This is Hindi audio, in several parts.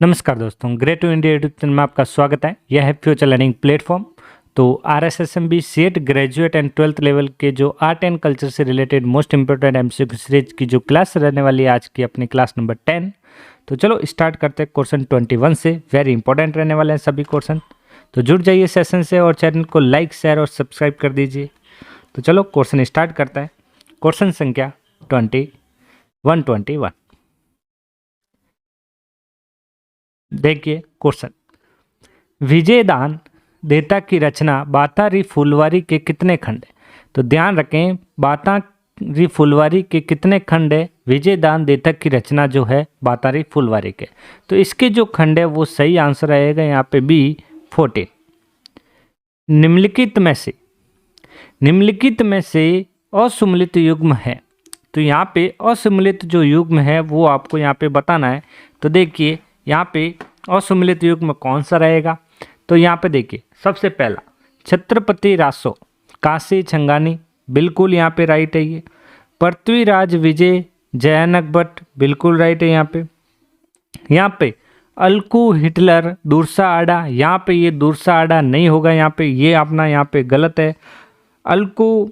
नमस्कार दोस्तों, great to India YouTube channel में आपका स्वागत है। यह है फ्यूचर लर्निंग प्लेटफॉर्म। तो RSSMB CET graduate and 12th level के जो आर्ट एंड कल्चर से related most important MCQ series की जो क्लास रहने वाली है आज की अपनी क्लास नंबर 10। तो चलो स्टार्ट करते हैं क्वेश्चन 21 से। वेरी इंपॉर्टेंट रहने वाले हैं सभी क्वेश्चन, तो जुड़ जाइए सेशन से और चैनल को लाइक शेयर और सब्सक्राइब कर दीजिए। तो चलो क्वेश्चन स्टार्ट करते हैं। क्वेश्चन संख्या 21। देखिए क्वेश्चन, विजयदान देता की रचना बातारी फुलवारी के कितने खंड है। तो ध्यान रखें, बातारी फुलवारी के कितने खंड है। विजयदान देता की रचना जो है बातारी फुलवारी के, तो इसके जो खंड है वो सही आंसर आएगा यहाँ पे बी 14। निम्नलिखित में से असुमलित युग्म है। तो यहाँ पे असुमलित जो युग्म है वो आपको यहाँ पे बताना है। तो देखिए यहाँ पे असुमलित युग्म कौन सा रहेगा। तो यहाँ पे देखिए सबसे पहला छत्रपति रासो काशी छंगानी, बिल्कुल यहाँ पे राइट है ये। पृथ्वीराज विजय जयानक भट्ट, बिल्कुल राइट है यहाँ पे अलकू हिटलर दुर्सा आडा, यहाँ पे ये दुर्सा आडा नहीं होगा, यहाँ पे ये अपना यहाँ पे गलत है। अलकू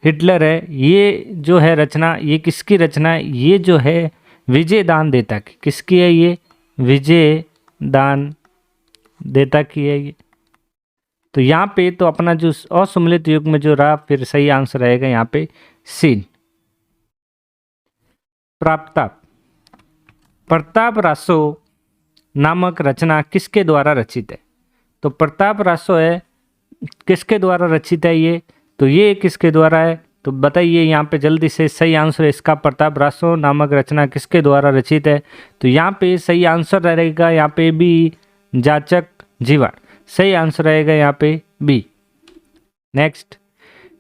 हिटलर है, ये जो है रचना, ये किसकी रचना है, ये जो है विजयदान देता की। किसकी है ये, विजयदान देता की है ये। तो यहाँ पे तो अपना जो असुमलित युग में जो रहा, फिर सही आंसर रहेगा यहाँ पे सी। प्रताप रासो नामक रचना किसके द्वारा रचित है। तो प्रताप रासो है, किसके द्वारा रचित है ये, तो ये किसके द्वारा है, तो बताइए यहाँ पे जल्दी से। सही आंसर इसका प्रताप रासो नामक रचना किसके द्वारा रचित है। तो यहाँ पे सही आंसर रहेगा यहाँ पे बी जाचक जीवाण, सही आंसर रहेगा यहाँ पे बी। नेक्स्ट,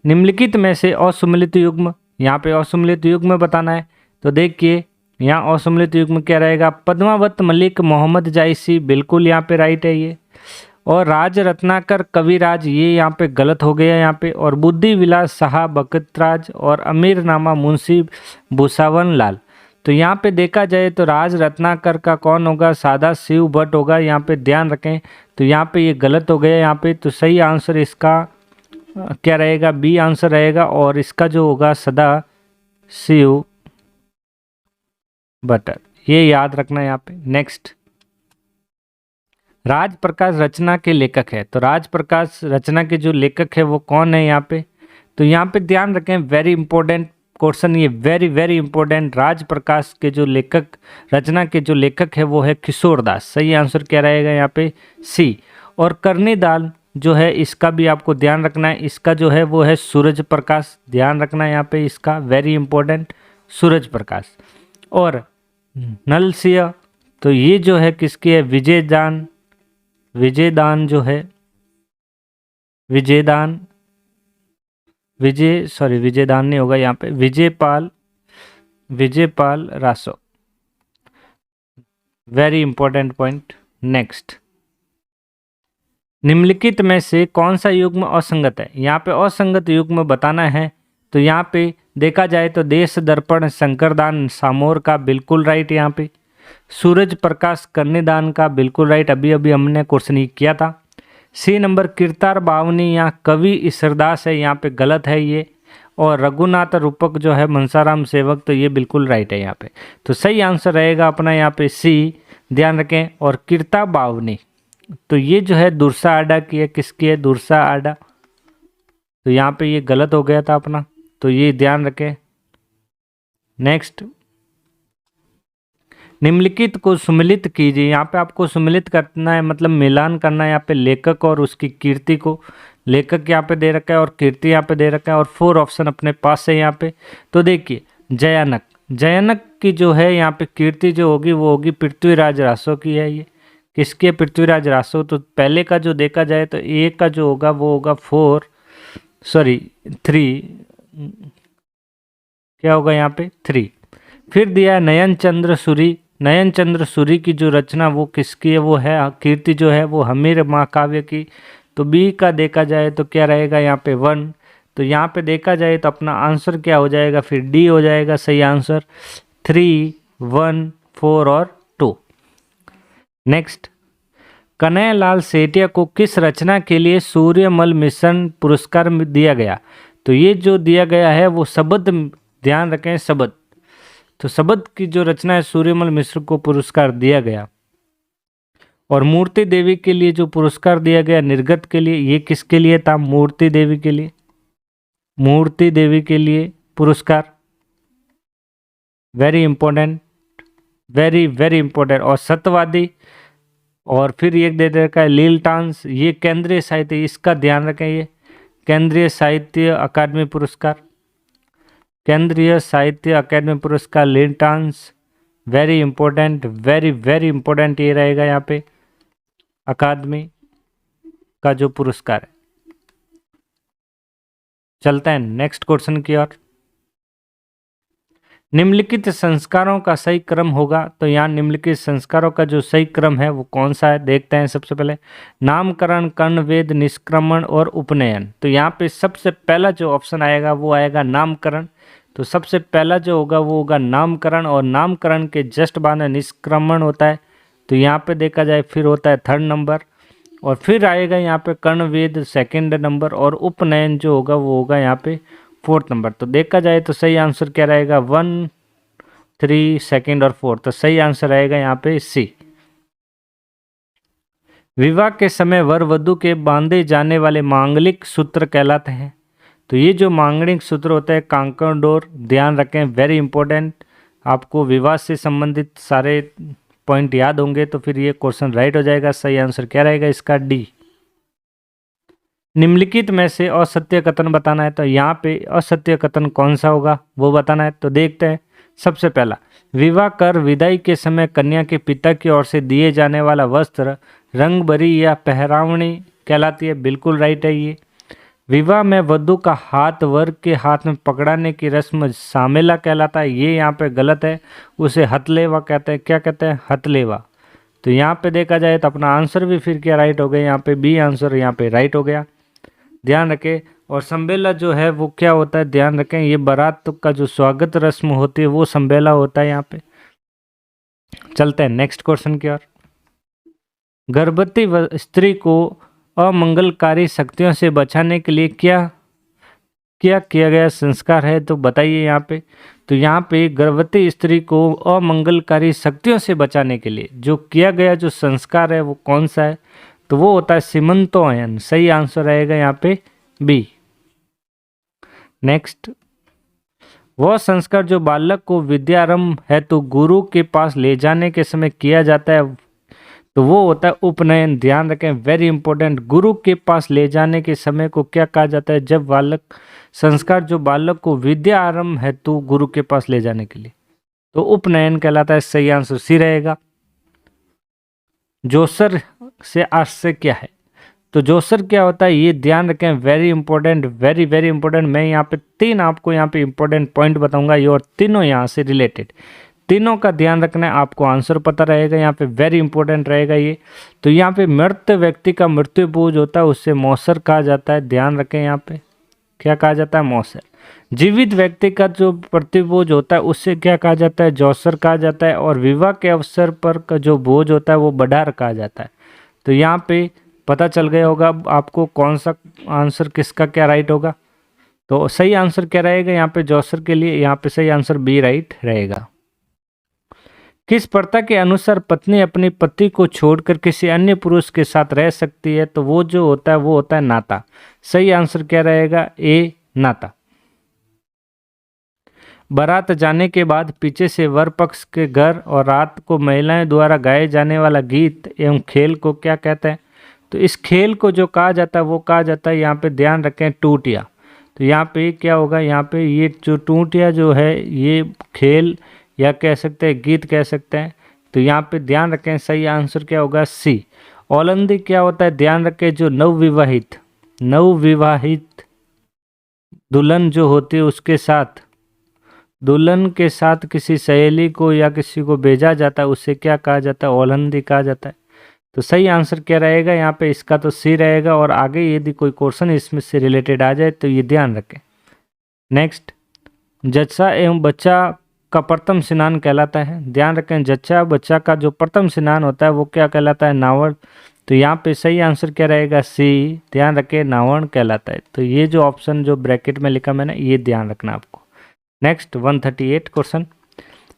निम्नलिखित में से असुमलित युग्म, यहाँ पे असुमलित युग्म बताना है। तो देखिए यहाँ असुमलित युग्म क्या रहेगा, पद्मावत मलिक मोहम्मद जायसी, बिल्कुल यहाँ पे राइट है ये। और राज रत्नाकर कविराज, ये यहाँ पे गलत हो गया यहाँ पे। और बुद्धि विलास शाह बकतराज और अमीर नामा मुंशी भूसावन लाल। तो यहाँ पे देखा जाए तो राज रत्नाकर का कौन होगा, सादा शिव भट्ट होगा, यहाँ पे ध्यान रखें। तो यहाँ पे ये गलत हो गया यहाँ पे। तो सही आंसर इसका क्या रहेगा, बी आंसर रहेगा। और इसका जो होगा सदा शिव भट्ट, ये याद रखना यहाँ पे। नेक्स्ट, राज प्रकाश रचना के लेखक है। तो राज प्रकाश रचना के जो लेखक है वो कौन है यहाँ पे। तो यहाँ पे ध्यान रखें, वेरी इंपॉर्टेंट क्वेश्चन ये, वेरी इंपॉर्टेंट। राज प्रकाश के जो लेखक, रचना के जो लेखक है वो है किशोरदास, सही आंसर क्या रहेगा यहाँ पे सी। और कर्णीदान जो है इसका भी आपको ध्यान रखना है, इसका जो है वो है सूरज प्रकाश, ध्यान रखना है यहाँ पे इसका, वेरी इंपॉर्टेंट सूरज प्रकाश। और नलसिंह, तो ये जो है किसकी है, विजयदान जो है, विजयदान नहीं होगा यहाँ पे, Vijaypal Raso, very important point. Next, निम्नलिखित में से कौन सा युग्म असंगत है। यहाँ पे असंगत युग्म बताना है। तो यहाँ पे देखा जाए तो देश दर्पण शंकरदान सामोर का बिल्कुल राइट यहाँ पे। सूरज प्रकाश कर्णीदान का बिल्कुल राइट, अभी हमने क्वेश्चन ही किया था। सी नंबर कीर्तार बावनी या कवि ईश्वरदास है, यहाँ पे गलत है ये। और रघुनाथ रूपक जो है मनसाराम सेवक, तो ये बिल्कुल राइट है यहाँ पे। तो सही आंसर रहेगा अपना यहाँ पे सी, ध्यान रखें। और कीर्ता बावनी, तो ये जो है दुर्सा आडा की है, किसकी है, दुर्सा आडा। तो यहाँ पे ये गलत हो गया था अपना, तो ये ध्यान रखें। नेक्स्ट, निम्नलिखित को सुमिलित कीजिए। यहाँ पे आपको सुमिलित करना है, मतलब मिलान करना है यहाँ पे लेखक और उसकी कीर्ति को। लेखक यहाँ पे दे रखा है और कीर्ति यहाँ पे दे रखा है, और 4 ऑप्शन अपने पास है यहाँ पे। तो देखिए जयानक की जो है यहाँ पे कीर्ति जो होगी वो होगी पृथ्वीराज रासो की है। ये किसकी है, पृथ्वीराज रासो। तो पहले का जो देखा जाए तो ए का जो होगा वो होगा 3, क्या होगा यहाँ पे 3। फिर दिया नयन चंद्र सूरी की जो रचना वो किसकी है, वो है कीर्ति जो है वो हमीर महाकाव्य की। तो बी का देखा जाए तो क्या रहेगा यहाँ पे 1। तो यहाँ पे देखा जाए तो अपना आंसर क्या हो जाएगा, फिर डी हो जाएगा सही आंसर। 3, 1, 4 और 2। नेक्स्ट, कन्हैयालाल सेठिया को किस रचना के लिए सूर्यमल मिशन पुरस्कार दिया गया? तो ये जो दिया गया है वो शबद, ध्यान रखें शबद। तो शबद की जो रचना है सूर्यमल मिश्र को पुरस्कार दिया गया। और मूर्ति देवी के लिए जो पुरस्कार दिया गया निर्गत के लिए, ये किसके लिए था? मूर्ति देवी के लिए, मूर्ति देवी के लिए पुरस्कार। Very important, very very important. और सत्यवादी, और फिर ये दे रखा है लीलटांस, ये केंद्रीय साहित्य, इसका ध्यान रखें, ये केंद्रीय साहित्य अकादमी पुरस्कार, केंद्रीय साहित्य अकादमी पुरस्कार लीलटांस। Very important, very very important ये रहेगा यहाँ पे अकादमी का जो पुरस्कार है। चलते हैं नेक्स्ट क्वेश्चन की ओर। निम्नलिखित संस्कारों का सही क्रम होगा, तो यहाँ निम्नलिखित संस्कारों का जो सही क्रम है वो कौन सा है, देखते हैं। सबसे पहले नामकरण, कर्णवेद, निष्क्रमण और उपनयन। तो यहाँ पे सबसे पहला जो ऑप्शन आएगा वो आएगा नामकरण। तो सबसे पहला जो होगा वो होगा नामकरण, और नामकरण के जस्ट बाद निष्क्रमण होता है, तो यहाँ पे देखा जाए फिर होता है थर्ड नंबर, और फिर आएगा यहाँ पे कर्णवेद सेकंड नंबर, और उपनयन जो होगा वो होगा यहाँ पे फोर्थ नंबर। तो देखा जाए तो सही आंसर क्या रहेगा? 1, 3, सेकंड और फोर्थ। तो सही आंसर रहेगा यहाँ पे सी। विवाह के समय वर वधु के बांधे जाने वाले मांगलिक सूत्र कहलाते हैं। तो ये जो मांगलिक सूत्र होता है कांकड़ डोर, ध्यान रखें, वेरी इंपॉर्टेंट। आपको विवाह से संबंधित सारे पॉइंट याद होंगे तो फिर ये क्वेश्चन राइट हो जाएगा। सही आंसर क्या रहेगा इसका? डी। निम्नलिखित में से असत्य कथन बताना है, तो यहाँ पे असत्य कथन कौन सा होगा वो बताना है। तो देखते हैं। सबसे पहला, विवाह कर विदाई के समय कन्या के पिता की ओर से दिए जाने वाला वस्त्र रंगबरी या पहरावणी कहलाती है। बिल्कुल राइट है ये। विवाह में वधु का हाथ वर के हाथ में पकड़ाने की रस्म सामेला कहलाता है, ये यहाँ पे गलत है, उसे हथलेवा कहते हैं। क्या कहते हैं? हथलेवा। तो यहाँ पे देखा जाए तो अपना आंसर भी फिर क्या राइट हो गया? यहाँ पे बी आंसर यहाँ पे राइट हो गया, ध्यान रखें। और संबेला जो है वो क्या होता है, ध्यान रखें, ये बारात का जो स्वागत रस्म होती है वो संबेला होता है यहाँ पे। चलते हैं नेक्स्ट क्वेश्चन की ओर। गर्भवती स्त्री को अमंगलकारी शक्तियों से बचाने के लिए क्या किया गया संस्कार है, तो बताइए यहाँ पे। तो यहाँ पे गर्भवती स्त्री को अमंगलकारी शक्तियों से बचाने के लिए जो किया गया जो संस्कार है वो कौन सा है, तो वो होता है सीमंतोयन। सही आंसर रहेगा यहाँ पे बी। नेक्स्ट, वह संस्कार जो बालक को विद्यारंभ हेतु गुरु के पास ले जाने के समय किया जाता है, तो वो होता है उपनयन। ध्यान रखें, वेरी इंपॉर्टेंट। गुरु के पास ले जाने के समय को क्या कहा जाता है? जब बालक, संस्कार जो बालक को विद्या आरंभ हेतु गुरु के पास ले जाने के लिए, तो उपनयन कहलाता है। सही आंसर सी रहेगा। जोसर से आश्रय क्या है, तो जोसर क्या होता है ये ध्यान रखें, very important, very very important. मैं यहाँ पे तीन आपको यहाँ पे इंपॉर्टेंट पॉइंट बताऊंगा, ये और तीनों यहाँ से रिलेटेड, तीनों का ध्यान रखना है, आपको आंसर पता रहेगा। यहाँ पे वेरी इंपॉर्टेंट रहेगा ये। तो यहाँ पे मृत व्यक्ति का मृत्यु बोझ होता है, उससे मौसर कहा जाता है। ध्यान रखें, यहाँ पे क्या कहा जाता है? मौसर। जीवित व्यक्ति का जो प्रतिबोझ होता है उससे क्या कहा जाता है? जोसर कहा जाता है। और विवाह के अवसर पर का जो बोझ होता है वो बढ़ार कहा जाता है। तो यहाँ पे पता चल गया होगा आपको कौन सा आंसर किसका क्या राइट होगा। तो सही आंसर क्या रहेगा यहाँ पे जोसर के लिए? यहाँ पे सही आंसर बी राइट रहेगा। किस प्रथा के अनुसार पत्नी अपने पति को छोड़कर किसी अन्य पुरुष के साथ रह सकती है, तो वो जो होता है वो होता है नाता। सही आंसर क्या रहेगा? ए नाता। बारात जाने के बाद पीछे से वर पक्ष के घर और रात को महिलाएं द्वारा गाए जाने वाला गीत एवं खेल को क्या कहते हैं? तो इस खेल को जो कहा जाता है वो कहा जाता है, यहाँ पे ध्यान रखें, टूटिया। तो यहाँ पे क्या होगा? यहाँ पे ये जो टूटिया जो है ये खेल या कह सकते हैं गीत कह सकते हैं। तो यहाँ पे ध्यान रखें, सही आंसर क्या होगा? सी। औलंदी क्या होता है? ध्यान रखें, जो नवविवाहित दुल्हन जो होती है उसके साथ, दुल्हन के साथ किसी सहेली को या किसी को भेजा जाता है, उससे क्या कहा जाता है? औलंदी कहा जाता है। तो सही आंसर क्या रहेगा यहाँ पे? इसका तो सी रहेगा। और आगे यदि कोई क्वेश्चन इसमें से रिलेटेड आ जाए तो ये ध्यान रखें। नेक्स्ट, जच्चा एवं बच्चा का प्रथम स्नान कहलाता है? ध्यान रखें, जच्चा बच्चा का जो प्रथम स्नान होता है वो क्या कहलाता है? नावण। तो यहाँ पे सही आंसर क्या रहेगा? सी। ध्यान रखें, नावण कहलाता है। तो ये जो ऑप्शन जो ब्रैकेट में लिखा मैंने, ये ध्यान रखना आपको। नेक्स्ट 138 क्वेश्चन,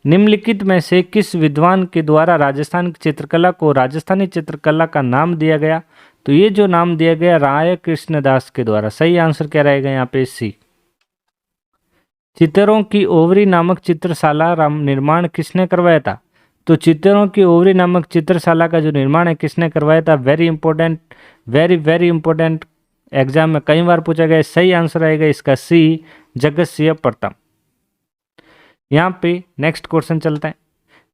निम्नलिखित में से किस विद्वान के द्वारा राजस्थान की चित्रकला को राजस्थानी चित्रकला का नाम दिया गया? तो ये जो नाम दिया गया राय कृष्णदास के द्वारा। सही आंसर क्या रहेगा यहाँ पे? सी। चित्रों की ओवरी नामक चित्रशाला निर्माण किसने करवाया था? तो चित्रों की ओवरी नामक चित्रशाला का जो निर्माण है किसने करवाया था? Very important, very important, exam में कई बार पूछा गया। सही आंसर आएगा इसका सी, जगत सिंह प्रथम। यहाँ पे नेक्स्ट क्वेश्चन चलता है,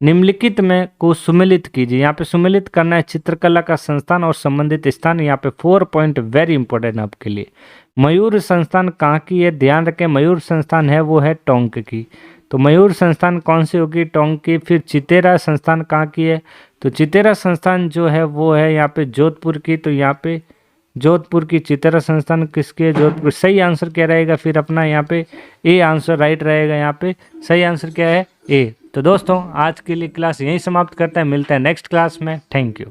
निम्नलिखित में को सुमेलित कीजिए। यहाँ पे सुमेलित करना है चित्रकला का संस्थान और संबंधित स्थान। यहाँ पे 4 पॉइंट वेरी इंपॉर्टेंट आपके लिए। मयूर संस्थान कहाँ की है? ध्यान रखें, मयूर संस्थान है वो है टोंक की। तो मयूर संस्थान कौन सी होगी? टोंक की। फिर चितेरा संस्थान कहाँ की है? तो चितेरा संस्थान जो है वो है यहाँ पे जोधपुर की। तो यहाँ पे जोधपुर की चितेरा संस्थान किसके है? जोधपुर। सही आंसर क्या रहेगा फिर अपना? यहाँ पे ए आंसर राइट रहेगा। यहाँ पे सही आंसर क्या है? ए। तो दोस्तों आज के लिए क्लास यहीं समाप्त करते हैं, मिलते हैं नेक्स्ट क्लास में। Thank you.